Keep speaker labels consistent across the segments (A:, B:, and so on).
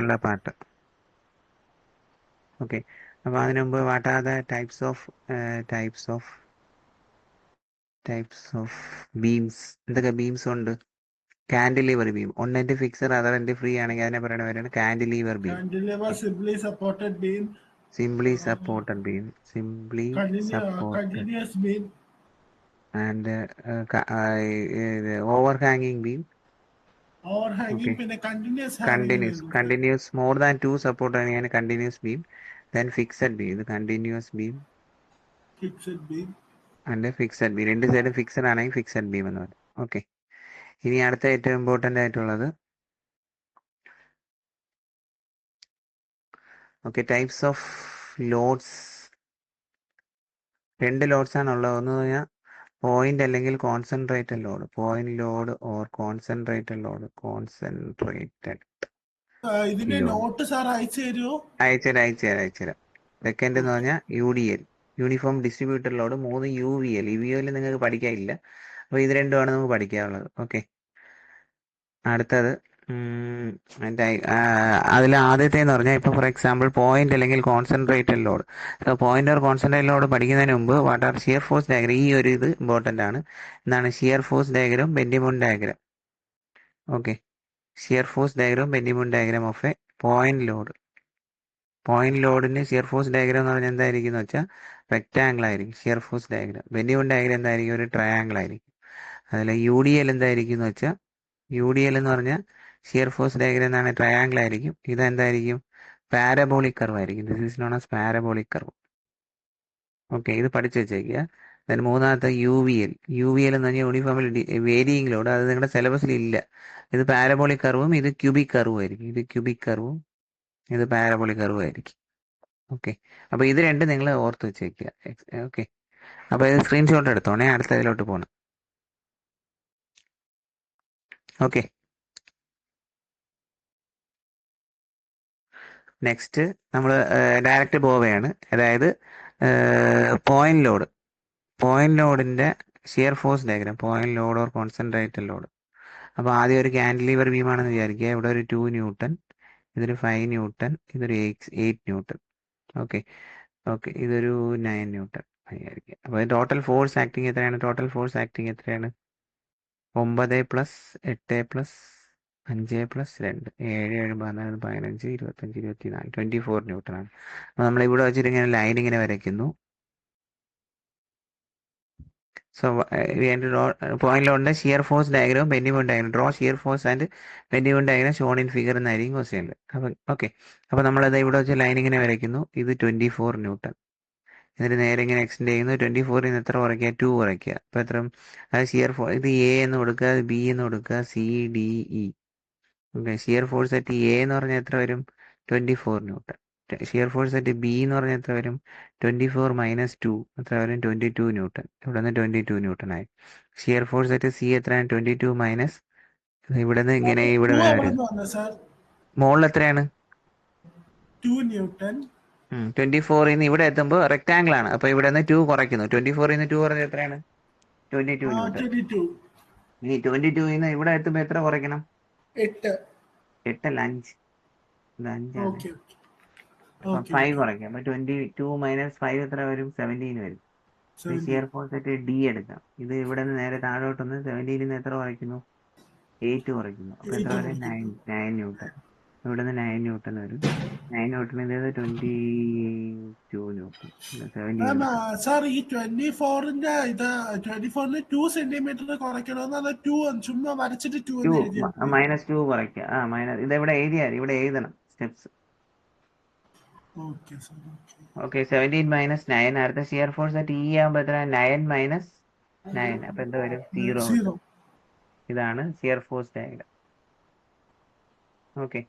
A: പഠിക്കാനുള്ള part. Okay, അപ്പോൾ അതിനു മുമ്പ് what are the types of beams? എന്തൊക്കെ ബീംസ് ഉണ്ട്? കാൻഡിലിവർ ബീം, ഒന്നെൻ്റെ ഫിക്സഡ് അതർ എൻ്റെ ഫ്രീ ആണെങ്കിൽ അതിനെ പറയുന്ന പേരാണ് cantilever beam.
B: Cantilever, simply supported beam,
A: simply supported beam,
B: continuous beam,
A: and ഓവർഹാങ്ങിങ് ബീം.
B: overhanging, പിന്നെ continuous hanging beam.
A: Continuous more than 2 support ആണെങ്കിൽ continuous beam. Then fixed beam, ഇത് continuous beam
B: fixed beam.
A: And fixed beam. രണ്ട് സൈഡും fixed ആണെങ്കിൽ fixed beam എന്ന് പറയും. Okay, ഇനി അടുത്ത ഏറ്റവും ഇമ്പോർട്ടൻ്റ് ആയിട്ടുള്ളത് ടൈപ്സ് ഓഫ് ലോഡ്സ്. 2 ലോഡ്സ് ആണുള്ളത്. ഒന്ന് പറഞ്ഞാൽ പോയിന്റ് അല്ലെങ്കിൽ concentrated load. Point load or concentrated load.
B: ഇതിന്റെ നോട്ട് സാർ അയച്ചു തരുമോ?
A: അയച്ചുതരാം. സെക്കൻഡ് എന്ന് പറഞ്ഞാൽ UDL, uniform distributed load. 3 UVL. UVL നിങ്ങൾക്ക് പഠിക്കാനില്ല, അപ്പോൾ ഇത് രണ്ടുമാണ് നമുക്ക് പഠിക്കാനുള്ളത്. ഓക്കെ, അടുത്തത് അതിൽ ആദ്യത്തെ എന്ന് പറഞ്ഞാൽ ഇപ്പോൾ ഫോർ എക്സാമ്പിൾ പോയിന്റ് അല്ലെങ്കിൽ concentrated load. Point or concentrated load പഠിക്കുന്നതിന് മുമ്പ് what R shear force diagram, ഈ ഒരു ഇത് ഇമ്പോർട്ടൻ്റ് ആണ്. എന്താണ് shear force diagram, bending moment diagram. Okay, shear force diagram, bending moment diagram of A point load. Point ലോഡിന് shear force diagram എന്ന് പറഞ്ഞാൽ എന്തായിരിക്കും എന്ന് വെച്ചാൽ റെക്റ്റാങ്കിൾ ആയിരിക്കും shear force diagram. Bending moment diagram എന്തായിരിക്കും? ഒരു ട്രയാങ്കിൾ ആയിരിക്കും. അതിൽ UDL എന്തായിരിക്കും എന്ന് വെച്ചാൽ UDL എന്ന് പറഞ്ഞാൽ ഷിയർ ഫോഴ്സ് ഡയഗ്രം എന്നാണ് ട്രയാങ്കിൾ ആയിരിക്കും. ഇതെന്തായിരിക്കും? പാരബോളിക് കർവ് ആയിരിക്കും. This is known as parabolic curve. Okay, ഇത് പഠിച്ചു വെച്ചേക്കുക. ദെൻ മൂന്നാമത്തെ UVL എന്ന് പറഞ്ഞാൽ യൂണിഫോമിൽ വേരിയിങ് ലോഡ്. അത് നിങ്ങളുടെ സിലബസിൽ ഇല്ല. ഇത് പാരബോളിക് കർവും ഇത് ക്യൂബിക് കർവും ആയിരിക്കും. ഇത് ക്യൂബിക് കർവും ഇത് പാരബോളിക് കർവും ആയിരിക്കും. ഓക്കെ, അപ്പോൾ ഇത് രണ്ടും നിങ്ങൾ ഓർത്ത് വെച്ചേക്കുക. ഓക്കെ, അപ്പോൾ ഇത് സ്ക്രീൻഷോട്ട് എടുത്തോണേ, അടുത്തതിലോട്ട് പോകണം. ഓക്കെ, നെക്സ്റ്റ് നമ്മൾ ഡയറക്റ്റ് പോവുകയാണ്. അതായത് പോയിന്റ് ലോഡിൻ്റെ shear force diagram. Point load or concentrated load. അപ്പോൾ ആദ്യം ഒരു കാൻഡിലിവർ ബീമാണെന്ന് വിചാരിക്കുക. ഇവിടെ ഒരു 2 ന്യൂട്ടൺ, ഇതൊരു 5 ന്യൂട്ടൺ, ഇതൊരു 8 ന്യൂട്ടൺ. ഓക്കെ, ഇതൊരു 9 ന്യൂട്ടൺ വിചാരിക്കുക. അപ്പോൾ ടോട്ടൽ ഫോഴ്സ് ആക്ടിങ് എത്രയാണ്? 9 + 8 + 5 + 2 7 7 14 15 25 24 24 ന്യൂട്ടൺ ആണ്. അപ്പോൾ നമ്മളിവിടെ വെച്ചിട്ട് ഇങ്ങനെ ലൈൻ ഇങ്ങനെ വരയ്ക്കുന്നു. സോ പോയിന്റ് ലോഡിന്റെ shear force diagram, bending moment diagram. Draw shear force and bending moment diagram shown in figure എന്നായിരിക്കും ക്വസ്റ്റ്യനിൽ. അപ്പം ഓക്കെ, അപ്പോൾ നമ്മളത് ഇവിടെ വെച്ച് ലൈൻ ഇങ്ങനെ വരയ്ക്കുന്നു. ഇത് 24 ന്യൂട്ടൺ. എന്നിട്ട് നേരെ ഇങ്ങനെ എക്സ്റ്റെൻഡ് ചെയ്യുന്നു. 24 നിന്ന് എത്ര കുറയ്ക്കുക? 2 കുറയ്ക്കുക. അപ്പോൾ എത്ര? അത് ഷിയർ ഫോഴ്സ്. ഇത് A എന്ന് കൊടുക്കുക, B എന്ന് കൊടുക്കുക, CDE. Okay, shear force at A എന്ന് പറഞ്ഞാൽ എത്ര വരും? 24 newton. Shear force at B എന്ന് പറഞ്ഞാൽ എത്ര വരും? 24 - 2 എത്ര വരും? 22 ന്യൂട്ടൺ. ഇവിടെ നിന്ന് 22 ന്യൂട്ടൺ ആയി. ഷിയർ ഫോഴ്സ് അറ്റ് C എത്രയാണ്? 22 മൈനസ് ഇവിടെ നിന്ന് ഇങ്ങനെ ഇവിടെ മുകളിൽ എത്രയാണ്?
B: 2 ന്യൂട്ടൺ.
A: 24 നിന്ന് ഇവിടെ എത്തുമ്പോൾ റെക്ടാങ്കിൾ ആണ്. അപ്പോൾ ഇവിടെ നിന്ന് 2 കുറയ്ക്കുന്നു. 24 നിന്ന് 2 കുറഞ്ഞത് എത്രയാണ്? 22 ന്യൂട്ടൺ. ഇനി 22 നിന്ന് ഇവിടെ എത്തുമ്പോൾ എത്ര കുറയ്ക്കണം?
B: 8
A: അല്ല 5. ഇത് 5 ആണ്. 5 കുറയ്ക്കാം. അപ്പോൾ 22 - 5 എത്ര വരും? 17 വരും. ഷിയർ ഫോഴ്സ് ആയിട്ട് D എടുക്കാം. ഇത് ഇവിടെ നിന്ന് നേരെ താഴോട്ടൊന്ന് 17 നിന്ന് എത്ര കുറയ്ക്കുന്നു? 8 കുറയ്ക്കുന്നു. അപ്പോൾ എത്ര വരും? 9 ന്യൂട്ടൺ. ഇവിടെ നിന്ന് 9 ന്യൂട്ടൺ വരും. 9 ന്യൂട്ടൺ ഇത് 22 ന്യൂട്ടൺ. 17
B: സാർ ഈ 24ന്റെ ഇത് 24ന് 2 സെന്റിമീറ്റർ കുറയ്ക്കണമെന്ന്, അത് 2 ചുമ്മാ വരച്ചിട്ട് 2
A: -2 കുറയ്ക്കുക. ഇതെവിടെ എഴുതിയാൽ ഇവിടെ എഴുതണം സ്റ്റെപ്സ്. ഓക്കെ, 17 - 9. അടുത്ത ഷിയർ ഫോഴ്സ് ആയിട്ട് E ആകുമ്പോൾ എത്ര? 9 - 9. അപ്പോൾ എന്താ വരും? 0. ഇതാണ് ഷിയർ ഫോഴ്സ് ഡയഗ്രാം. ഓക്കെ,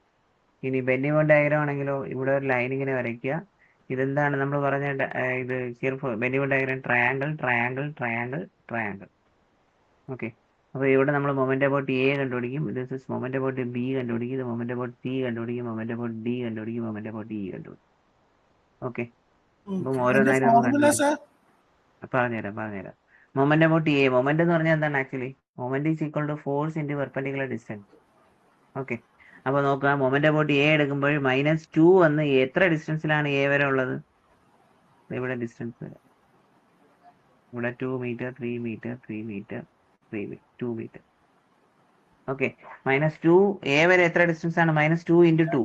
A: ഇനി ബെൻഡിങ് മൊമെന്റ് ഡയഗ്രാം ആണെങ്കിലോ ഇവിടെ ഒരു ലൈൻ ഇങ്ങനെ വരയ്ക്കുക. ഇതെന്താണ് നമ്മൾ പറഞ്ഞ ഇത് shear force bending moment diagram? Triangle. Okay, അപ്പോൾ ഇവിടെ നമ്മൾ മൊമെന്റ് അബൌട്ട് A കണ്ടുപിടിക്കും. This is moment about B കണ്ടുപിടിക്കും. ഇത് മൊമെന്റ് അബൌട്ട് C കണ്ടുപിടിക്കും. മൊമെന്റ് അബൌട്ട് D കണ്ടുപിടിക്കും. മൊമെന്റ് അബൌട്ട് E കണ്ടുപിടിക്കും. ഓക്കെ, അപ്പം ഓരോന്നായി പറഞ്ഞുതരാം. മൊമെന്റ് അബൌട്ട് A, മൊമെന്റ് എന്ന് പറഞ്ഞാൽ എന്താണ്? Actually moment is equal to force into perpendicular distance. Okay, അപ്പോൾ നോക്കുക, മൊമെന്റ് അബൌട്ട് എ എടുക്കുമ്പോൾ -2 വന്ന് എത്ര ഡിസ്റ്റൻസിലാണ് എ വരെ ഉള്ളത്? ഇവിടെ ഡിസ്റ്റൻസ് വരെ, ഇവിടെ 2 metre, 3 metre, 3 metre, 2 metre. Okay, -2 A വരെ എത്ര ഡിസ്റ്റൻസ് ആണ്? -2 × 2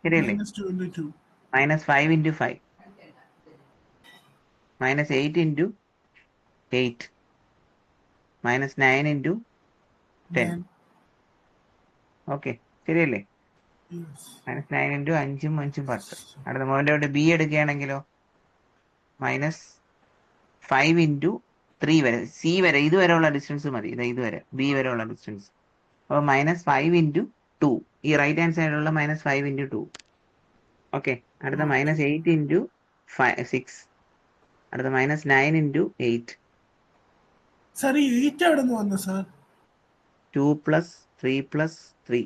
A: ശരിയല്ലേ?
B: -2 × 2.
A: -5 × 5, -8 × 8, -9 × 10. ഓക്കെ, ശരിയല്ലേ?
B: Yes.
A: -9 × 5 × 5 10. അടുത്ത മൊമെന്റ് ബി എടുക്കുകയാണെങ്കിലോ -5 × 3 വരെ, സി വരെ, ഇതുവരെയുള്ള ഡിസ്റ്റൻസ് മതി, ഇതുവരെ ബി വരെ ഉള്ള ഡിസ്റ്റൻസ്. അപ്പോൾ -5 × 2, ഈ റൈറ്റ് ഹാൻഡ് സൈഡിലുള്ള -5 × 2. ഓക്കെ, അടുത്ത -8 × 6, അടുത്ത -9 × 8.
B: സാർ ഈ 8 എവിടെ നിന്ന് വന്നു സാർ?
A: 2 + 3 + 3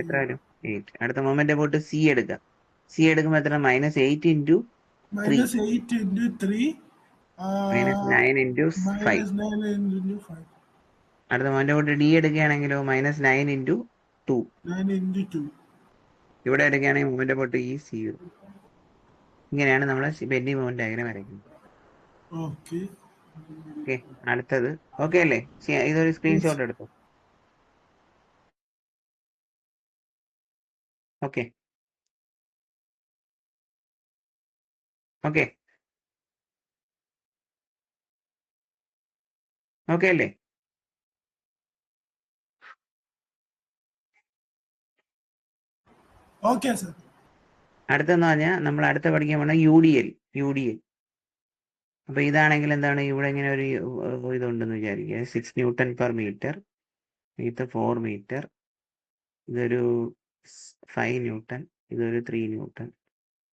A: എത്ര വരും? 8. അടുത്ത മൊമെന്റ് അബൌട്ട് സി എടുക്കുക. സി എടുക്കുമ്പോൾ എത്ര? -8 × 3
B: -8 × 3
A: -9 × 5.
B: -9 × 5.
A: അടുത്ത മൊമെന്റ് അബൌട്ട് ഡി എടുക്കുകയാണെങ്കിലോ -9 × 2.
B: 9 × 2.
A: ഇവിടെ എടുക്കുകയാണെങ്കിൽ മൊമെന്റ് അബൌട്ട് ഈ 0. ഇങ്ങനെയാണ് നമ്മൾ ബെൻഡിങ് മൊമെന്റ് ഡയഗ്രം വരയ്ക്കുന്നത്.
B: ഓക്കെ,
A: അടുത്തത് ഓക്കെ അല്ലേ? ഇതൊരു സ്ക്രീൻഷോട്ട് എടുത്തു. ഓക്കെ ഓക്കെ ഓക്കെ അല്ലേ?
B: Okay sir.
A: അടുത്തെന്ന് പറഞ്ഞാൽ നമ്മൾ അടുത്ത പഠിക്കാൻ പോണ യു ഡി എൽ. അപ്പൊ ഇതാണെങ്കിൽ എന്താണ്? ഇവിടെ ഇങ്ങനെ ഒരു ഇതുണ്ടെന്ന് വിചാരിക്കുക. 6 Nm/m, ഇത് 4 മീറ്റർ, ഇതൊരു 5 ന്യൂട്ടൺ, ഇതൊരു 3 ന്യൂട്ടൺ,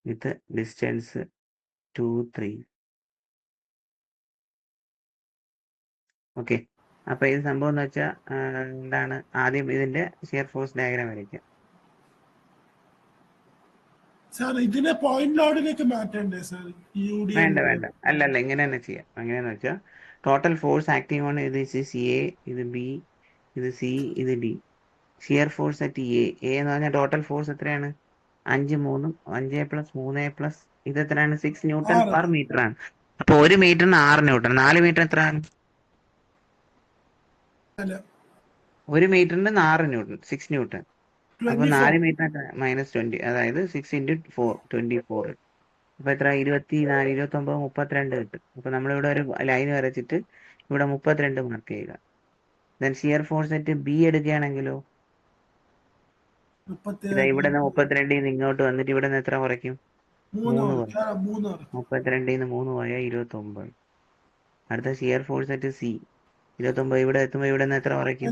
A: ഇത് ഡിസ്റ്റൻസ് 2, 3. ഓക്കെ, അപ്പൊ ഇത് സംഭവം എന്ന് വെച്ചാൽ എന്താണ്? ആദ്യം ഇതിന്റെ ഷിയർ ഫോഴ്സ് ഡയഗ്രാം വരയ്ക്കാം.
B: സാർ ഇതിനെ പോയിന്റ് ലോഡിലേക്ക് മാറ്റണ്ടേ സാർ?
A: വേണ്ട, അല്ല, ഇങ്ങനെ തന്നെ ചെയ്യാം. എങ്ങനെയാന്ന് വെച്ചാൽ ടോട്ടൽ ഫോഴ്സ് ആക്ടിങ് ഓൺ ഇത് സി എ, ഇത് ബി, ഇത് സി, ഇത് D. Shear force at A എന്ന് പറഞ്ഞാൽ ടോട്ടൽ ഫോഴ്സ് എത്രയാണ്? 5 × 3 + 3 ഇത് എത്രയാണ്? 6 Nm/m ആണ്. അപ്പൊ 1 മീറ്ററിന് 6 ന്യൂട്ടൺ. 4 മീറ്റർ എത്രയാണ്? 1 മീറ്ററിന് 6 ന്യൂട്ടൺ, 6 ന്യൂട്ടൺ. അപ്പൊ 4 മീറ്റർ -20, അതായത് 6 × 4 24. അപ്പൊ എത്ര? 24, 29, 32 കിട്ടും. അപ്പൊ നമ്മളിവിടെ ഒരു ലൈൻ വരച്ചിട്ട് ഇവിടെ 32 മാർക്ക് ചെയ്യുക. Then shear force at B എടുക്കുകയാണെങ്കിലോ ഇവിടെ നിന്ന് 32 ഇങ്ങോട്ട് വന്നിട്ട് ഇവിടെ നിന്ന് എത്ര കുറയ്ക്കും? 3 കുറയ്ക്കും. 32 3 പോയാൽ 29. അടുത്ത ഷിയർ ഫോഴ്സ് അറ്റ് സി 29, ഇവിടെ എത്തുമ്പോൾ ഇവിടെ നിന്ന് എത്ര കുറയ്ക്കും?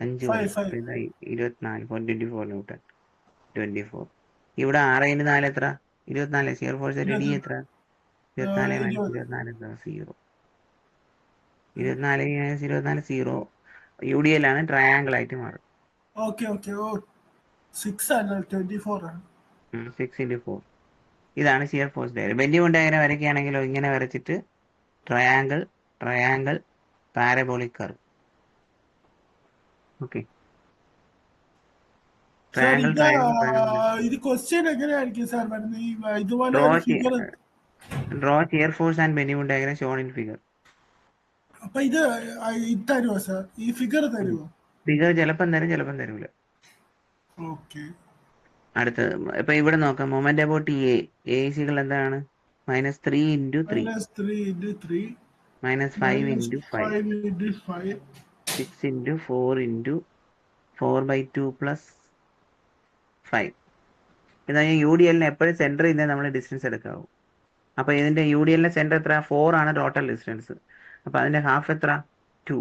A: 5 കുറയ്ക്കും. 24, 24 ന്യൂട്ടൺ, 24. ഇവിടെ 6 × 4 എത്ര? 24. ഷിയർ ഫോഴ്സ് അറ്റ് ഡി എത്ര? 24 - 24 എത്ര? 0. 24 - 24 0. യു ഡി എൽ ആണ്, ട്രയാങ്കിൾ ആയിട്ട് മാറും.
B: 6 ആണ്, 24 ആണ്.
A: 6 × 4. ഇതാണ് shear force diagram. Bending moment diagram വരയ്ക്കുകയാണെങ്കിലോ ഇങ്ങനെ വരച്ചിട്ട് ട്രയാങ്കിൾ, പാരബോളിക് കർവ്. ഓക്കെ,
B: ഇത് ക്വസ്റ്റ്യൻ എങ്ങനെയായിരിക്കും സാർ വരുന്നത്? ഇതുപോലെ
A: draw shear force and bending moment diagram shown in figure.
B: അപ്പൊ ഇത് തരുമോ സാർ? ഈ ഫിഗർ തരുമോ?
A: ഫിഗർ ചിലപ്പം തരും, ചിലപ്പം തരൂല.
B: ഓക്കെ,
A: അടുത്തത് ഇപ്പൊ ഇവിടെ നോക്കാം. മൊമെന്റ് അബൌട്ട് എ ഈക്വൽ എന്താണ്? -3 × 3
B: -3 × 3
A: -5 × 5 6 × 4 × 4/2 + 5. ഇതാ യു ഡി എല്ലിന് എപ്പോഴും സെന്റർ ചെയ്യുന്നത് നമ്മൾ ഡിസ്റ്റൻസ് എടുക്കാവും. അപ്പൊ ഇതിന്റെ യു ഡി എല്ലിന്റെ സെന്റർ എത്ര? 4 ആണ് ടോട്ടൽ ഡിസ്റ്റൻസ്. അപ്പൊ അതിന്റെ ഹാഫ് എത്ര? 2.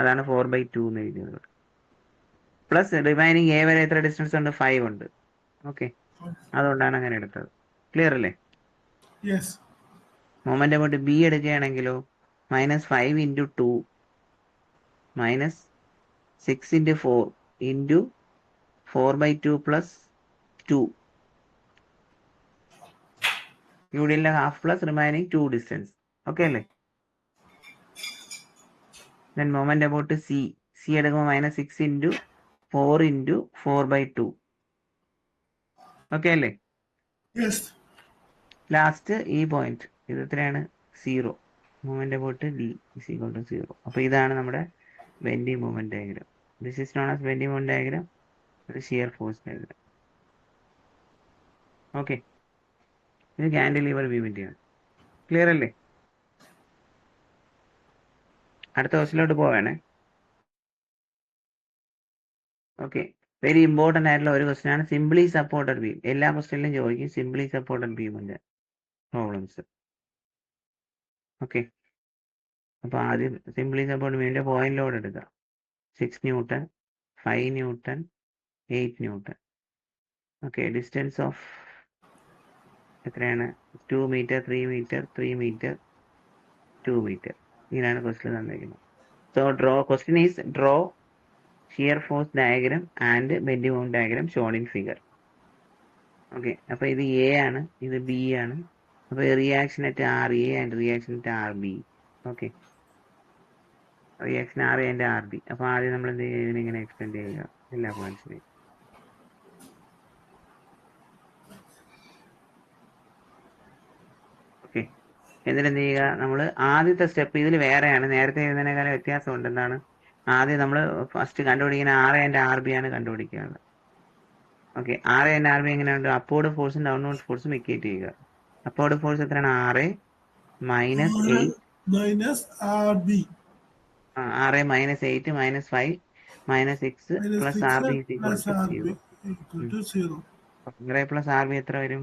A: അതാണ് 4/2 എന്ന് എഴുതുന്നത്. പ്ലസ് റിമൈനിങ് എ വരെ എത്ര ഡിസ്റ്റൻസ് ഉണ്ട്? 5 ഉണ്ട്. ഓക്കെ, അതുകൊണ്ടാണ് അങ്ങനെ എടുത്തത്. ക്ലിയർ അല്ലേ? മൊമെന്റ് അബൌട്ട് ബി എടുക്കുകയാണെങ്കിലോ -5 × 2 -6 × 4 × 4/2 + 2. യു ഡി എല്ലിന്റെ half plus remaining 2 distance. Okay അല്ലേ? Then moment about C C എടുക്കുമ്പോൾ -6 ഇൻറ്റു 4 ഇൻറ്റു 4/2. ഓക്കെ അല്ലേ?
B: യെസ്.
A: ലാസ്റ്റ് ഈ പോയിന്റ് ഇത് എത്രയാണ്? 0. Movement about D is equal to 0. അപ്പോൾ ഇതാണ് നമ്മുടെ bending movement diagram. This is known as bending movement diagram, ഇത് ഷിയർ ഫോഴ്സ് ഡയഗ്രാം. ഓക്കെ, ഇത് കാൻഡിലിവർ ബീമിന്റെയാണ്. ക്ലിയർ അല്ലേ? അടുത്ത ക്വസ്റ്റിലോട്ട് പോവേണേ. ഓക്കെ, വെരി ഇമ്പോർട്ടൻ്റ് ആയിട്ടുള്ള ഒരു ക്വസ്റ്റ്യൻ ആണ് സിംപ്ലി സപ്പോർട്ടഡ് ബീം. എല്ലാ ക്വസ്റ്റ്യനിലും ചോദിക്കും സിംപ്ലി സപ്പോർട്ടഡ് ബീമിന്റെ പ്രോബ്ലംസ്. ഓക്കെ, അപ്പോൾ ആദ്യം സിംപ്ലി സപ്പോർട്ടഡ് ബീമിന്റെ പോയിന്റ് ലോഡ് എടുക്കുക. 6 newton, 5 newton, 8 newton. Okay, distance of എത്രയാണ്? 2 മീറ്റർ, 3 മീറ്റർ, 3 മീറ്റർ, 2 മീറ്റർ. ഇങ്ങനെയാണ് ക്വസ്റ്റ്യൻ തന്നിരിക്കുന്നത്. So question is draw shear force diagram and bending movement diagram shown in figure. Okay, അപ്പോൾ ഇത് A ആണ്, ഇത് B ആണ്. അപ്പോൾ reaction at R A and reaction at R B. Okay, reaction R A and R B. അപ്പോൾ ആദ്യം നമ്മൾ എന്ത് ചെയ്യുക? ഇതിനിങ്ങനെ എക്സ്റ്റെൻഡ് ചെയ്യുക എല്ലാ പോയിന്റ്സിനെയും. ഓക്കെ, എന്നിട്ട് എന്ത് ചെയ്യുക? നമ്മൾ ആദ്യത്തെ സ്റ്റെപ്പ് ഇതിൽ വേറെയാണ്, നേരത്തെ എഴുതുന്നതിനേക്കാളും വ്യത്യാസമുണ്ട്. എന്താണ്? ആദ്യം നമ്മൾ ഫസ്റ്റ് കണ്ടുപിടിക്കുന്ന R A and R B ആണ് കണ്ടുപിടിക്കുന്നത്. Okay, R A and R B എങ്ങനെയുണ്ട്? അപ്വേർഡ് ഫോഴ്സും ഡൗൺവേർഡ് ഫോഴ്സും ഇക്വേറ്റ് ചെയ്യുക. അപ്വേർഡ് ഫോഴ്സ് എത്രയാണ്? 6 minus 8
B: minus R B.
A: 6 minus 8 minus 5 minus 6 plus R B is equal
B: plus
A: to
B: R
A: 0.
B: B equal to 0.
A: 6 plus R B എത്ര വരും?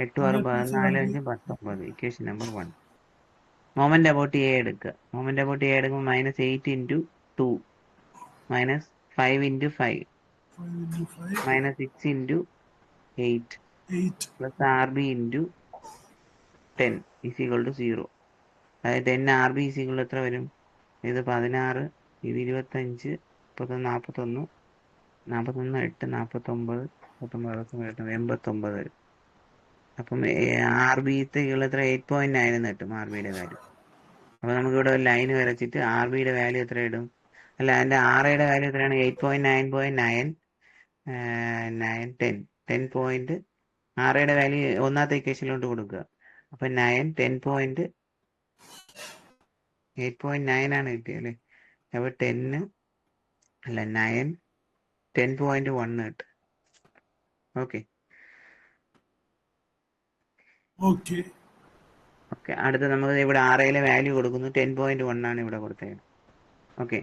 A: 8 6 14 5 19. Equation number 1. Moment about A എടുക്കുക. Moment about A എടുക്കുമ്പോൾ -8 into 2 minus 5 into 5 minus 6 into 8 plus R B into 10 is equal to 0. അതായത് 10 R B is equal എത്ര വരും? ഇത് 16, ഇത് 25, 41, 41, 8, 49, 89 വരും. അപ്പം ആർ ബിത്തെ എത്ര? 8.9 എന്ന് കിട്ടും ആർ ബിയുടെ വാല്യൂ. അപ്പോൾ നമുക്കിവിടെ ഒരു ലൈൻ വരച്ചിട്ട് ആർ ബിയുടെ വാല്യൂ എത്ര ഇടും? അല്ല, അതിൻ്റെ ആർ എയുടെ വാല്യൂ എത്രയാണ്? 8.9.9 9 10 10 പോയിന്റ്. ആർ എയുടെ വാല്യൂ ഒന്നാമത്തെ ഇക്വേഷനിലോട്ട് കൊടുക്കുക. അപ്പം 9 8.9 ആണ് കിട്ടിയത് അല്ലേ? അപ്പോൾ 10 അല്ല 9 10.1 കിട്ടും. Okay
B: okay.
A: ഓക്കെ, അടുത്ത നമുക്ക് ഇവിടെ ആർ എയിലെ വാല്യൂ കൊടുക്കുന്നു. 10.1 ആണ് ഇവിടെ കൊടുത്തത്. ഓക്കെ,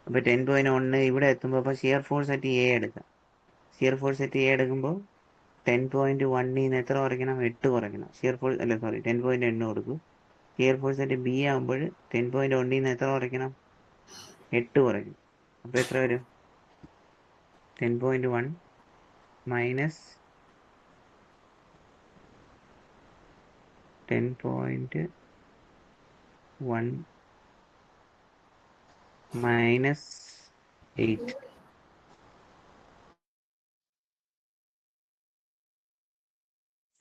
A: അപ്പോൾ 10.1 ഇവിടെ എത്തുമ്പോൾ അപ്പോൾ ഷിയർ ഫോഴ്സ് അറ്റ് എ എടുക്കാം. ഷിയർ ഫോഴ്സ് അറ്റ് എ എടുക്കുമ്പോൾ 10.1 നിന്ന് എത്ര കുറയ്ക്കണം? 8 കുറയ്ക്കണം. ഷിയർ ഫോഴ്സ് അല്ല സോറി 10.8 കൊടുക്കും. ഷിയർ ഫോഴ്സ് അറ്റ് ബി ആകുമ്പോൾ 10.1 നിന്ന് എത്ര കുറയ്ക്കണം? 8 കുറയ്ക്കും. അപ്പോൾ എത്ര വരും? 10.1 മൈനസ് 10.1 മൈനസ് 8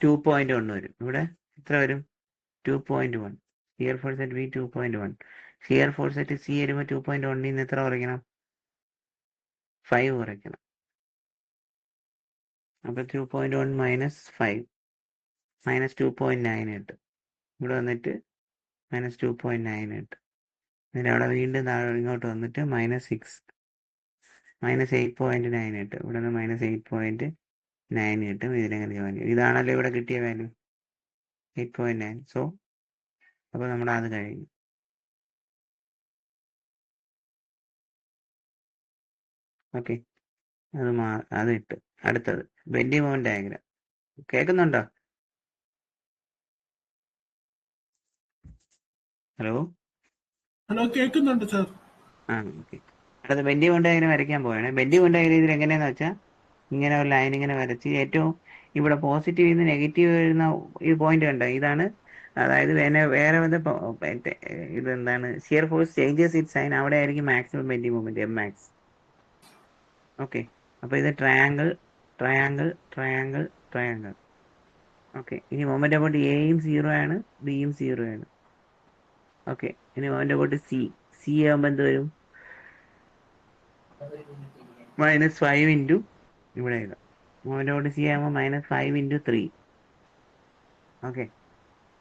A: 2.1 വരും. ഇവിടെ എത്ര വരും? 2.1. Shear force at B 2.1. Shear force at C വരുമ്പോൾ 2.1 നിന്ന് എത്ര കുറയ്ക്കണം? 5 കുറയ്ക്കണം. അപ്പോൾ 2.1 മൈനസ് 5 മൈനസ് 2.9 കിട്ടും. ഇവിടെ വന്നിട്ട് മൈനസ് 2.9 കിട്ടും. എന്നിട്ട് അവിടെ വീണ്ടും ഇങ്ങോട്ട് വന്നിട്ട് -6 മൈനസ് 8.9 കിട്ടും. ഇവിടെ നിന്ന് -8.9 കിട്ടും. ഇതിനെങ്ങനെ വാല്യൂ ഇതാണല്ലോ ഇവിടെ കിട്ടിയ വാല്യൂ 8.9. സോ അപ്പോൾ നമ്മുടെ അത് കഴിഞ്ഞു. ഓക്കെ, അത് ഇട്ട് അടുത്തത് ബെൻഡിങ് മൊമെന്റ് ഡയഗ്രാം. കേൾക്കുന്നുണ്ടോ? ഹലോ
B: കേൾക്കുന്നുണ്ട് സാർ.
A: ഓക്കെ, അടുത്ത ബെൻഡിങ് മൊമെന്റ് ഡയഗ്രാം വരയ്ക്കാൻ പോവുകയാണ്. ബെൻഡിങ് മൊമെന്റ് ഡയഗ്രാം ഇതിൽ എങ്ങനെയാണെന്ന് വെച്ചാൽ ഇങ്ങനെ ഒരു ലൈൻ ഇങ്ങനെ വരച്ച് ഏറ്റവും ഇവിടെ പോസിറ്റീവ് നിന്ന് നെഗറ്റീവ് വരുന്ന ഈ പോയിന്റ് കണ്ടോ? ഇതാണ്. അതായത് വേറെ ഇതെന്താണ്? Shear force changes it sign. അവിടെ ആയിരിക്കും maximum bending moment Mmax. Okay, അപ്പോൾ ഇത് triangle triangle triangle triangle. Okay, ഇനി മൊമെന്റ് അബൌട്ട് എയും 0 ആണ്, ബിയും 0 ആണ്. ഓക്കെ, ഇനി മൊമെന്റ് അബൌട്ട് സി ആകുമ്പോൾ എന്ത് വരും? -5 ഇൻറ്റു ഇവിടെ എഴുതാം. മൊമെൻ്റ് ഓഫ് സി ആകുമ്പോൾ -5 ഇൻറ്റു 3. ഓക്കെ,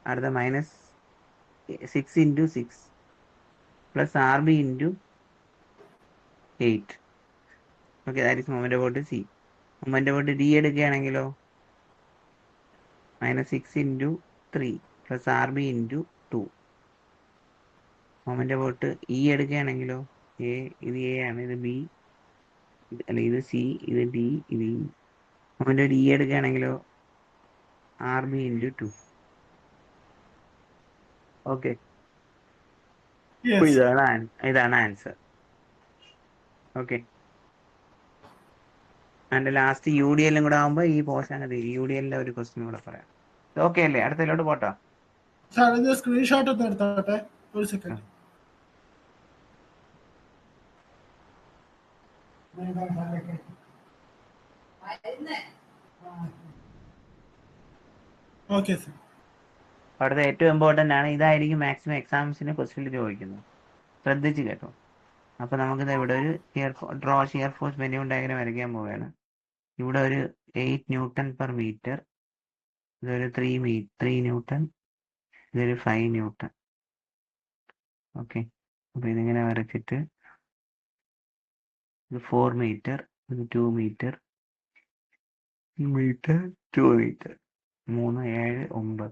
A: അടുത്ത -6 into 6 plus RB into 8. Okay, that is moment of C. Moment of D എടുക്കുകയാണെങ്കിലോ -6 into 3 plus RB into 2. Moment of E എടുക്കുകയാണെങ്കിലോ ഇത് എ ആണ്, ഇത് ബി, അല്ല ഇത് സി, ഇത് ഡി, ഇത് ഇ. മൊമെൻ്റ് ഓഫ് ഡി എടുക്കുകയാണെങ്കിലോ RB ഇൻറ്റു 2. ഓക്കെ, അപ്പോൾ
B: യെസ്.
A: ഇതാണ് answer. Okay, and last UDL കൂടെ ആകുമ്പോൾ ഈ പോർഷൻ അങ്ങനെ UDL ഒരു ക്വസ്റ്റ്യൻ കൂടെ പറയാം. ഓക്കെ അല്ലേ? അടുത്തതിലോട്ട് പോട്ടോ.
B: സാർ ഇത് സ്ക്രീൻഷോട്ട് ഒന്ന് എടുത്തോട്ടെ, ഒരു സെക്കൻഡ്. Okay sir.
A: അടുത്ത ഏറ്റവും ഇമ്പോർട്ടൻ്റ് ആണ്, ഇതായിരിക്കും മാക്സിമം എക്സാംസിന് ക്വസ്റ്റ്യനിൽ ചോദിക്കുന്നത്. ശ്രദ്ധിച്ച് കേട്ടോ. അപ്പോൾ നമുക്കിത് ഇവിടെ ഒരു ഷിയർ ഫോഴ്സ് ബെൻഡിങ് ഡയഗ്രം വരയ്ക്കാൻ പോവുകയാണ്. ഇവിടെ ഒരു 8 ന്യൂട്ടൺ പെർ മീറ്റർ, ഇതൊരു 3 ന്യൂട്ടൺ, ഇതൊരു 5 ന്യൂട്ടൺ. ഓക്കെ, അപ്പോൾ ഇതിങ്ങനെ വരച്ചിട്ട് ഇത് 4 മീറ്റർ, ഇത് 2 മീറ്റർ, 2 മീറ്റർ, 3, 7, 9.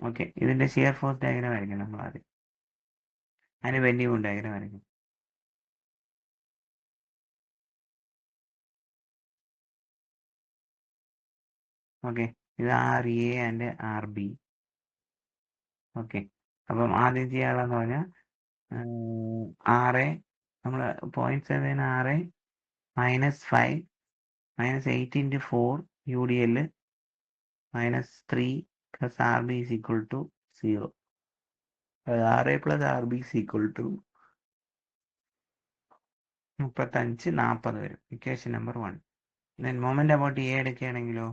A: ഓക്കെ, ഇതിൻ്റെ ഷിയർ ഫോഴ്സ് ഡയഗ്രം വരയ്ക്കണം നമ്മൾ ആദ്യം. അതിന് ബെൻഡിങ് ഡയഗ്രം വരയ്ക്കണം. ഓക്കെ, ഇത് RA ആൻഡ് RB. ഓക്കെ, അപ്പം ആദ്യം ചെയ്യാനുള്ളതെന്ന് പറഞ്ഞാൽ 6 നമ്മൾ 0.7 6 -5 -8 into 4 UDL -3 plus RB is equal to 0. 6 plus RB is equal to 35, 40 വരും. Equation number 1. Then moment about A എടുക്കുകയാണെങ്കിലോ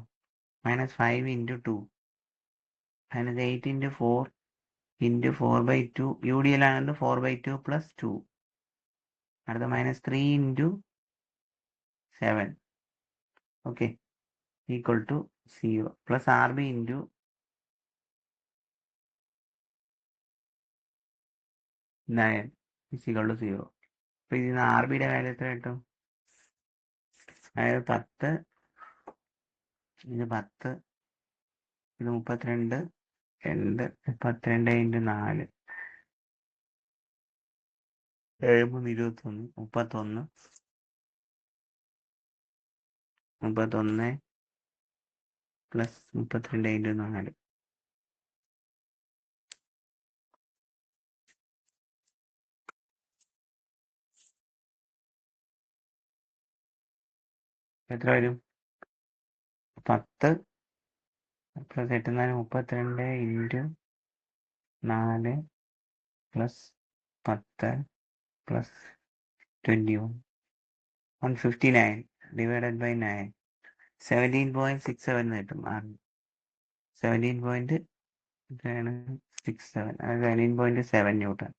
A: -5 ഇൻറ്റു 2 -8 ഇൻറ്റു 4 ഇൻറ്റു 4/2. UDL ആണെങ്കിൽ 4/2 പ്ലസ് 2. അടുത്ത -3 into 7. Okay, equal to 0 plus RB into 9 is equal to 0. അപ്പോൾ ഇതിന് RBയുടെ value എത്ര കിട്ടും? അതായത് 10, ഇത് 10, ഇത് 32, 2, 32 ഇൻറ്റു 4, 7, 3, 21, 31 പ്ലസ് 32 ഇൻറ്റു 4. എത്ര വരും? 10 plus 8, 4, 32 into 4 plus 10 plus 21, 159 divided by 9, 17.67 കിട്ടും. 17.67, അതായത് 17.7 ന്യൂട്ടൺ.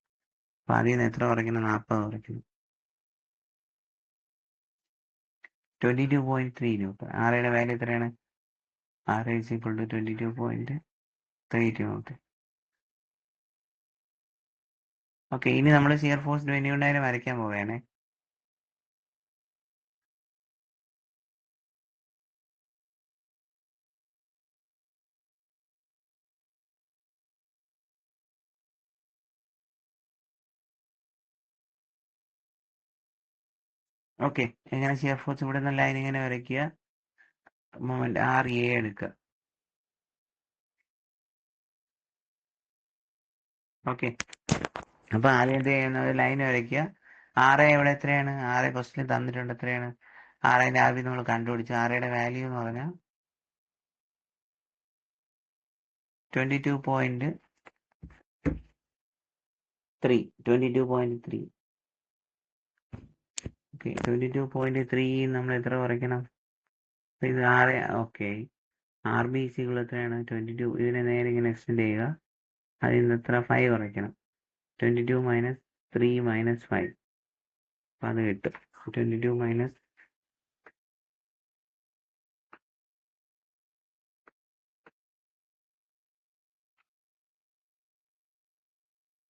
A: അപ്പോൾ അതിൽ നിന്ന് എത്ര കുറയ്ക്കണം? 40 കുറയ്ക്കണം. 22.3 ന്യൂട്ടൺ. ആറയുടെ വാല്യൂ എത്രയാണ്? R is equal to 22.32 newton. Okay, ഇനി നമ്മൾ ഷിയർ ഫോഴ്സ് 20 വരയ്ക്കാൻ പോവുകയാണ്. ഓക്കെ, എങ്ങനെ ഷിയർ ഫോഴ്സ് ഇവിടെ നിന്ന് ലൈൻ ഇങ്ങനെ വരയ്ക്കുക, മൊമെന്റ് RA എടുക്കുക. ഓക്കെ, അപ്പോൾ ആദ്യം എന്ത് ചെയ്യുന്നത്? ലൈൻ വരയ്ക്കുക. RA ഇവിടെ എത്രയാണ്? RA ക്വസ്റ്റിന് തന്നിട്ടുണ്ട് എത്രയാണ്? RAൻ്റെ RB നമ്മൾ കണ്ടുപിടിച്ചു. RAയുടെ വാല്യൂ എന്ന് പറഞ്ഞാൽ 22.3. 22.3. ഓക്കെ, 22.3 നമ്മൾ എത്ര കുറയ്ക്കണം? ഇത് ഓക്കെ, RB ഈക്വൽ എത്രയാണ്? 22. ഇതിനെ നേരെ ഇങ്ങനെ എക്സ്റ്റെൻഡ് ചെയ്യുക. അതിൽ നിന്ന് എത്ര? 5 കുറയ്ക്കണം. 22 - 3 - 5. അപ്പം അത് കിട്ടും. 22 മൈനസ്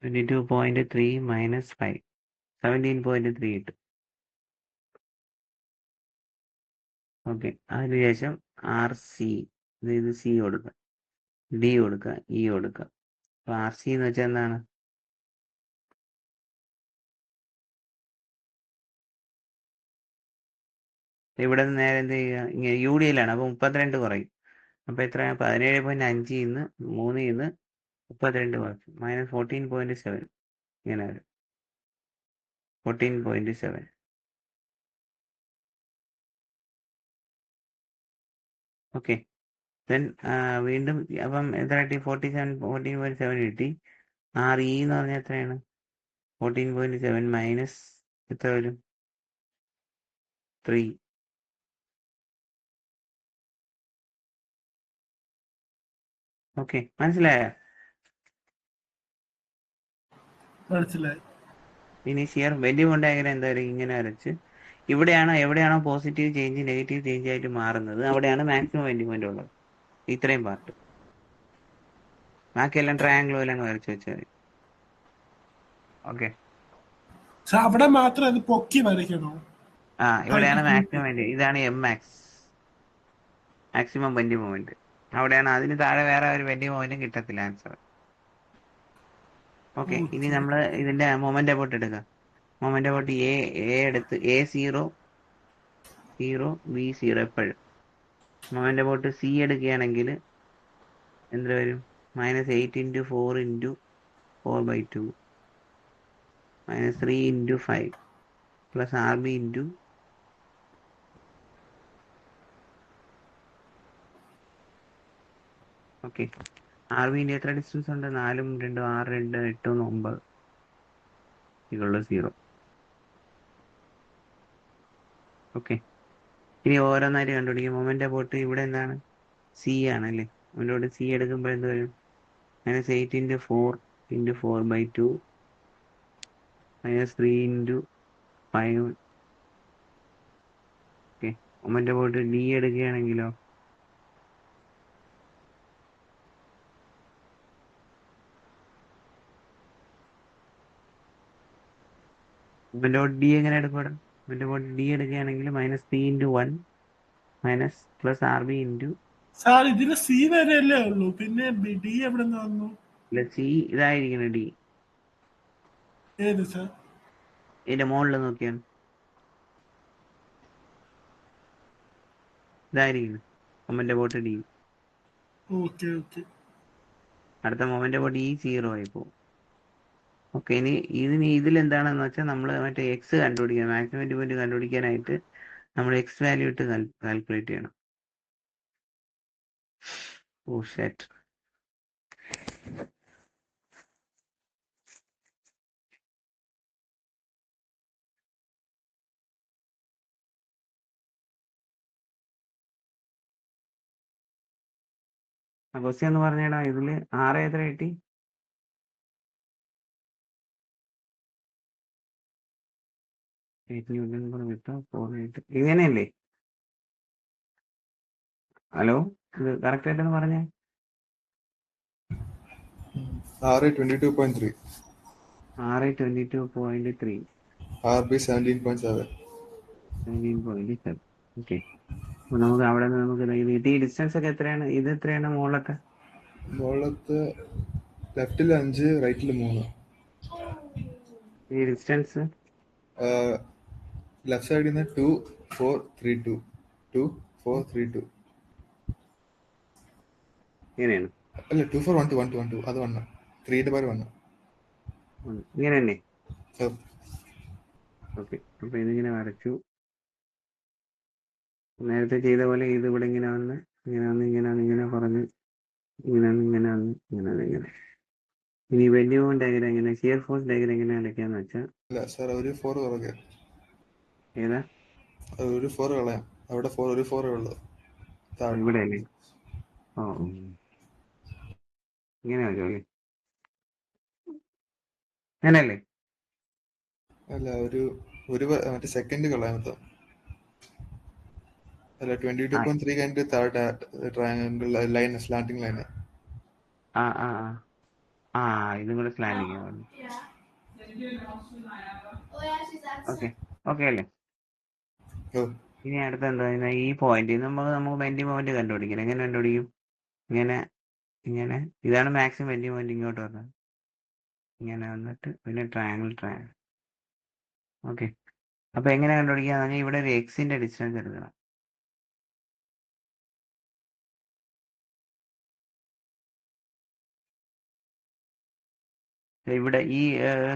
A: 22.3 മൈനസ് 5 17.3 കിട്ടും. ഓക്കെ, അതിനുശേഷം ആർ സി, ഇത് സി കൊടുക്കുക, ഡി കൊടുക്കുക, ഇ കൊടുക്കുക. അപ്പോൾ ആർ സി എന്ന് വെച്ചാൽ എന്താണ്? ഇവിടെ നിന്ന് നേരെ എന്ത് ചെയ്യുക, ഇങ്ങനെ യു ഡി എല്ലാണ്. അപ്പോൾ 32 കുറയും. അപ്പോൾ എത്രയാണ്? 17.5 നിന്ന് 3 നിന്ന് 32 കുറച്ച് മൈനസ് 14.7 ഇങ്ങനെ വരും. 14.7. ഓക്കെ, ദെൻ വീണ്ടും അപ്പം എത്ര കിട്ടി? 14.7 കിട്ടി. ആർ ഇ എന്ന് പറഞ്ഞാൽ എത്രയാണ്? 14.7 മൈനസ് എത്ര വരും? 3. ഓക്കെ, മനസ്സിലായോ?
B: മനസ്സിലായി.
A: ഇനി ഷിയർ വലിയ ഡയഗ്രം എന്തായാലും ഇങ്ങനെ വരച്ച് എവിടെയാണോ പോസിറ്റീവ് ചേഞ്ച് നെഗറ്റീവ് ചേഞ്ച് ആയിട്ട് മാറുന്നത് അവിടെയാണ് മാക്സിമം വെല്ലുമെന്റ് ഉള്ളത്. ഇത്രയും പാർട്ട്, ബാക്കിയെല്ലാം ട്രയാങ്കിൾ പോലെ അങ്ങ് വരച്ച് വെച്ചാൽ മതി. ഓക്കെ,
B: അവിടെ മാത്രം അത് പൊക്കി വരയ്ക്കണോ?
A: ഇവിടെയാണ് മാക്സിമം വെല്യൂ. ഇതാണ് എം മാക്സ്, മാക്സിമം വെല്യൂ മൊമെന്റ്. അവിടെയാണ്. അതിന് താഴെ വേറെ ഒരു വെല്യൂ മൊമെന്റും കിട്ടത്തില്ല ആൻസർ. ഓക്കെ, ഇനി നമ്മൾ ഇതിന്റെ മൊമെന്റ് അബൌട്ട് എടുക്കുക. മൊമെന്റ് അബൌട്ട് എ എടുത്ത് A0 B0 എപ്പോഴും. മൊമെന്റ് അബൌട്ട് സി എടുക്കുകയാണെങ്കിൽ എന്ത് വരും? -8 × 4 × 4/2 -3 × 5 പ്ലസ് RB ഇൻറ്റു ഓക്കെ, RBന്റെ എത്ര ഡിസ്റ്റൻസ് ഉണ്ട്? 4 ഉം 2 ഉം 6 2 8 9 0. ഓക്കെ, ഇനി ഓരോന്നായിട്ട് കണ്ടുപിടിക്കും. മൊമെന്റ് അബൌട്ട് ഇവിടെ എന്താണ്? സി ആണല്ലേ. മൊമെന്റ് അബൌട്ട് സി എടുക്കുമ്പോൾ എന്ത് വരും? -8 × 4 × 4/2 -3 × 5. ഓക്കെ, മൊമെന്റ് അബൌട്ട് ഡി എടുക്കുകയാണെങ്കിലോ മൊമെന്റ് അബൌട്ട് ഡി എങ്ങനെ എടുക്കും? മൊമെന്റ് അബൌട്ട് ഡി എടുക്കുകയാണെങ്കിൽ -3 × 1 minus plus RB into
B: sir ഇതിന് സി വരെയല്ലേ ഉള്ളൂ, പിന്നെ ഡി എവിടെ നിന്ന് വന്നു?
A: സി ഇതായിരിക്കണം ഡി.
B: ഏത് സാർ?
A: ഇതിന്റെ മുകളിൽ നോക്കിയാൽ ഇതായിരിക്കണം moment about D.
B: Okay okay.
A: അടുത്ത മൊമെന്റ് അബൌട്ട് ഈ 0 ആയി പോകും. ഓക്കെ, ഇനി ഇതിലെന്താണെന്ന് വെച്ചാൽ നമ്മൾ മറ്റേ എക്സ് കണ്ടുപിടിക്കണം. മാക്സിമം വെല്യൂമെന്റ് കണ്ടുപിടിക്കാനായിട്ട് നമ്മൾ എക്സ് വാല്യൂ ഇട്ട് കാൽക്കുലേറ്റ് ചെയ്യണം. ഓ ഷെറ്റ്. ക്വസ്റ്റ്യൻ എന്ന് പറഞ്ഞാൽ ഇതില് 6 എത്ര കിട്ടി? ഇങ്ങനെയല്ലേ? ഹലോ, ഇത് കറക്റ്റ് ആയിട്ടെന്ന് പറഞ്ഞേ.
C: 622.3
A: 622.3
C: RB 17.7.
A: ഓക്കെ, അപ്പൊ നമുക്ക് അവിടെ നിന്ന് നമുക്ക് ഈ ഡിസ്റ്റൻസ് ഒക്കെ എത്രയാണ്? ഇത് എത്രയാണ് മുകളിലത്തെ?
C: മുകളിലത്തെ ലെഫ്റ്റിൽ 5 റൈറ്റിൽ 3.
A: ഈ ഡിസ്റ്റൻസ്
C: ലെഫ്റ്റ് സൈഡിൽ നിന്ന് 2 4 3 2 2 4 3 2.
A: ഇങ്ങനെയാണ്
C: അല്ല 2 4 1 2 1 2 1 2 അത് 1 3 ബാർ 1.
A: ഇങ്ങനെ തന്നെ. ഓക്കെ, അപ്പൊ ഇതിങ്ങനെ വരച്ചു. നേരത്തെ ചെയ്ത പോലെ ഇത് ഇവിടെ ഇങ്ങനെ വന്ന് ഇങ്ങനെ പറഞ്ഞ് ഇങ്ങനെ. ഇനി വെല്യൂ ഡയഗ്രം എങ്ങനെ, ഷിയർ ഫോഴ്സ് ഡയഗ്രം എങ്ങനെ അടയ്ക്കാന്ന് വെച്ചാൽ
C: അല്ല സാർ ഒരു 4 കുറയ്ക്കുക.
A: ഏതാ?
C: ഒരു 4 കളയാം. അവിടെ 4 ഒരു 4 ഉള്ളു
A: ഇവിടെ അല്ലേ? ഓ, ഇങ്ങനെ വരും അല്ലേ? അങ്ങനെയല്ലേ?
C: അല്ല ഒരു മറ്റേ സെക്കൻഡ് കളയാൻ മൊത്തം അല്ല 22.3 കഴിഞ്ഞിട്ട് തേർഡ് ട്രയാങ്കിൾ ലൈൻ സ്ലാന്റിംഗ് ലൈൻ
A: ആ ആ ആ ആ ഇതും കൂടെ സ്ലാൻഡിങ് ആവുന്നു. ഓക്കെ ഓക്കെ അല്ലേ?
C: ഓ
A: ഇനി അടുത്ത എന്താ, ഈ പോയിന്റ് നമുക്ക് ബെൻഡിങ് പോയിന്റ് കണ്ടുപിടിക്കണം. എങ്ങനെ കണ്ടുപിടിക്കും? ഇങ്ങനെ ഇതാണ് മാക്സിമം ബെൻഡിങ് പോയിന്റ്, ഇങ്ങോട്ട് വന്നത് ഇങ്ങനെ വന്നിട്ട് പിന്നെ ട്രയാങ്കിൾ. ഓക്കെ, അപ്പൊ എങ്ങനെ കണ്ടുപിടിക്കാന്ന് പറഞ്ഞാൽ ഇവിടെ ഒരു എക്സിന്റെ ഡിസ്റ്റൻസ് എടുക്കണം. ഇവിടെ ഈ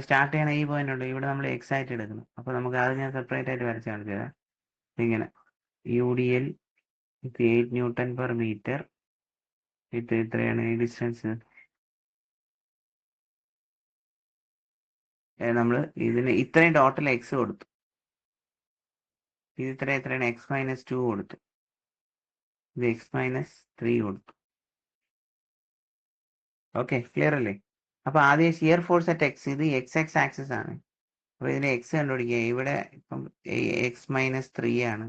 A: സ്റ്റാർട്ട് ചെയ്യണ ഈ പോയിന്റ് ഉണ്ട്, ഇവിടെ നമ്മൾ എക്സ് ആയിട്ട് എടുക്കണം. അപ്പൊ നമുക്ക് അത് ഞാൻ സെപ്പറേറ്റ് ആയിട്ട് വരച്ച് കാണിച്ചു തരാം. ഇങ്ങനെ UDL 8 ന്യൂട്ടൺ പെർ മീറ്റർ, ഇത്രയാണ് ഈ ഡിസ്റ്റൻസ്. നമ്മൾ ഇതിന് ഇത്രയും ടോട്ടൽ എക്സ് കൊടുത്തു. ഇത് എത്രയാണ്? x-2 കൊടുത്തു. ഇത് x-3 കൊടുത്തു. ഓക്കെ, ക്ലിയർ അല്ലേ? അപ്പൊ ആദ്യം ഷിയർ ഫോഴ്സ് അറ്റ് എക്സ്, ഇത് x ആക്സിസ് ആണ്. അപ്പൊ ഇതിന് എക്സ് കണ്ടുപിടിക്കുക. ഇവിടെ ഇപ്പം x-3 ആണ്.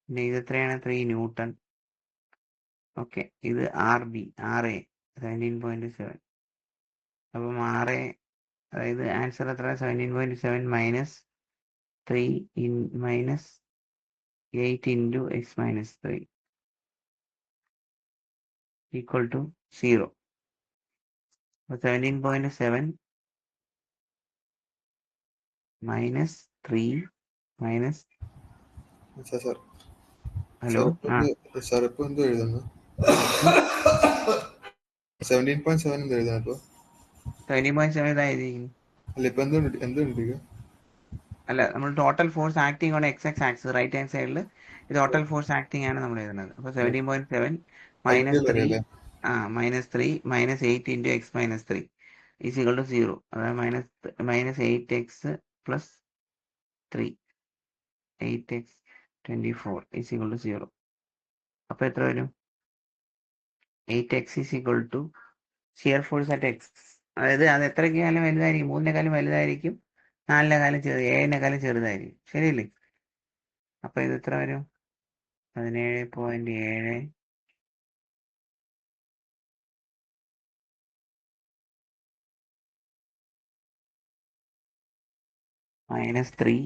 A: പിന്നെ ഇത് എത്രയാണ്? 3 ന്യൂട്ടൺ. ഓക്കെ, ഇത് RB 17.7. അപ്പം അതായത് ആൻസർ എത്ര? 17.7 minus 3 minus 8 into x-3 equal to 0. അപ്പോൾ 17.7 minus 3 minus
C: sir
A: hello
C: sir ഇപ്പൊ എന്തോ എഴുതുന്നു? 17.7 എന്ത് എഴുതാൻ ഇപ്പൊ?
A: 17.7 ഇതായിരിക്കും.
C: അല്ല ഇപ്പൊ എന്തുണ്ട്?
A: അല്ല, നമ്മൾ total force acting on x axis right hand സൈഡിൽ ടോട്ടൽ ഫോഴ്സ് ആക്ടിങ് ആണ് നമ്മൾ എഴുതുന്നത്. അപ്പോൾ 17.7 minus 3 minus 8 into x-3 is equal to 0. അതായത് minus 8x plus 3 8x 24 is equal to 0. അപ്പോൾ എത്ര വരും? 8x is equal to shear force at X. അതായത് അത് എത്രക്കാലം വലുതായിരിക്കും? 3-നെക്കാളും വലുതായിരിക്കും, 4-നെക്കാളും 7-നെക്കാളും ചെറുതായിരിക്കും. ശരിയല്ലേ? അപ്പൊ ഇത് എത്ര വരും? 17.7 മൈനസ് 3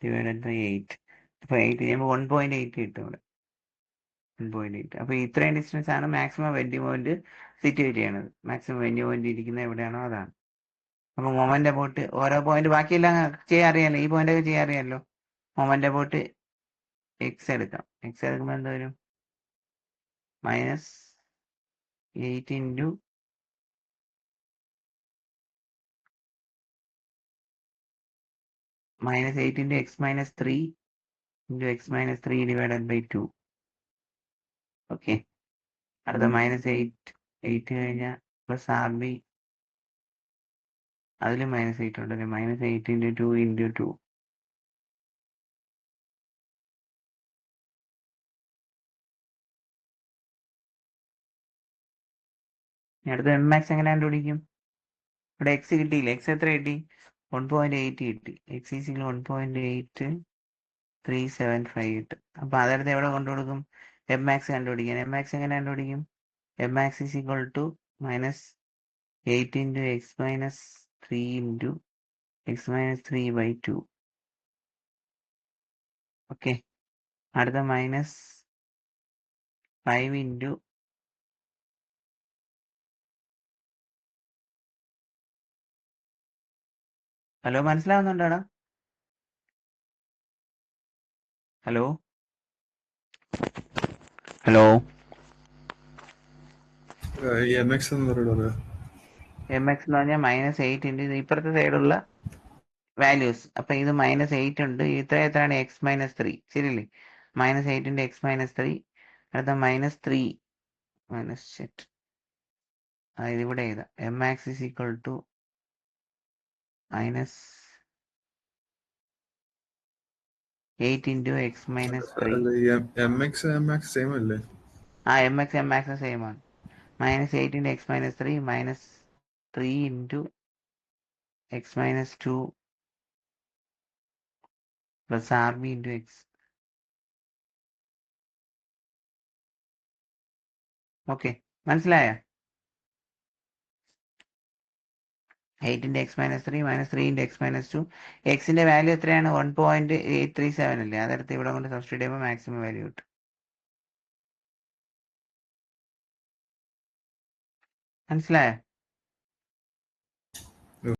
A: ഡിവൈഡഡ് ബൈ 8. അപ്പൊ 8 ചെയ്യുമ്പോൾ 1.8 കിട്ടും ഇവിടെ. 1.8. അപ്പൊ ഇത്രയും ഡിസ്റ്റൻസ് ആണ് മാക്സിമം ബെൻഡിങ് പോയിന്റ് സിറ്റുവേറ്റ് ചെയ്യണത്. മാക്സിമം ബെൻഡിങ് പോയിന്റ് ഇരിക്കുന്നത് എവിടെയാണോ അതാണ്. അപ്പൊ മൊമെന്റ് അബൌട്ട് ഓരോ പോയിന്റ്, ബാക്കിയെല്ലാം ചെയ്യാൻ അറിയാലോ, ഈ പോയിന്റ് ഒക്കെ ചെയ്യാൻ അറിയാലോ. മൊമെന്റ് അബൌട്ട് എക്സ് എടുക്കാം. എക്സ് എടുക്കുമ്പോൾ എന്താ വരും? Minus 8 into x-3 into x-3 divided by 2. Okay, അടുത്ത മൈനസ് 8 കഴിഞ്ഞാൽ പ്ലസ് RB, അതിൽ മൈനസ് 8 ഉണ്ടല്ലേ. Minus 8 into 2 into 2. അടുത്ത max എങ്ങനെ കണ്ടുപിടിക്കും? ഇവിടെ എക്സ് കിട്ടിയില്ല. എക്സ് എത്ര കിട്ടി? 1.8 കിട്ടി. എക്സ് ഈസിക്കൽ 1.8375 കിട്ടും. അപ്പൊ അതെടുത്ത് എവിടെ കൊണ്ടുകൊടുക്കും? max കണ്ടുപിടിക്കാൻ. max എങ്ങനെ കണ്ടുപിടിക്കും? max is equal to minus 8 into x-3 into x-3 by 2. Okay, അടുത്ത മൈനസ് 5 ഇൻറ്റു ഹലോ, മനസ്സിലാവുന്നുണ്ടോടാ? ഹലോ ഹലോ
C: MX എന്ന് പറയുന്നത്
A: mx എന്ന് പറഞ്ഞാൽ മൈനസ് 8 ഇൻറ്റു ഇപ്പുറത്തെ സൈഡുള്ള വാല്യൂസ്. അപ്പൊ ഇത് മൈനസ് 8 ഉണ്ട്. എത്രയാണ്? x-3. ശരിയല്ലേ? Minus 8 into x-3. അടുത്ത മൈനസ് 3 മൈനസ് സെറ്റ്. അതായത് ഇവിടെ എഴുതാം max is equal to minus 8 into x-3.
C: MX same അല്ലേ?
A: mx സെയിം ആണ്. Minus 8 into x-3 minus 3 into X minus 2 plus R B into X. Okay, മനസ്സിലായോ? 8 into X minus 3 minus 3 into X minus 2. എക്സിൻ്റെ value എത്രയാണ്? 1.837 അല്ലേ? അതെടുത്ത് ഇവിടെ കൊണ്ട് substitute ചെയ്യുമ്പോൾ മാക്സിമം വാല്യൂ കിട്ടും. മനസ്സിലായോ?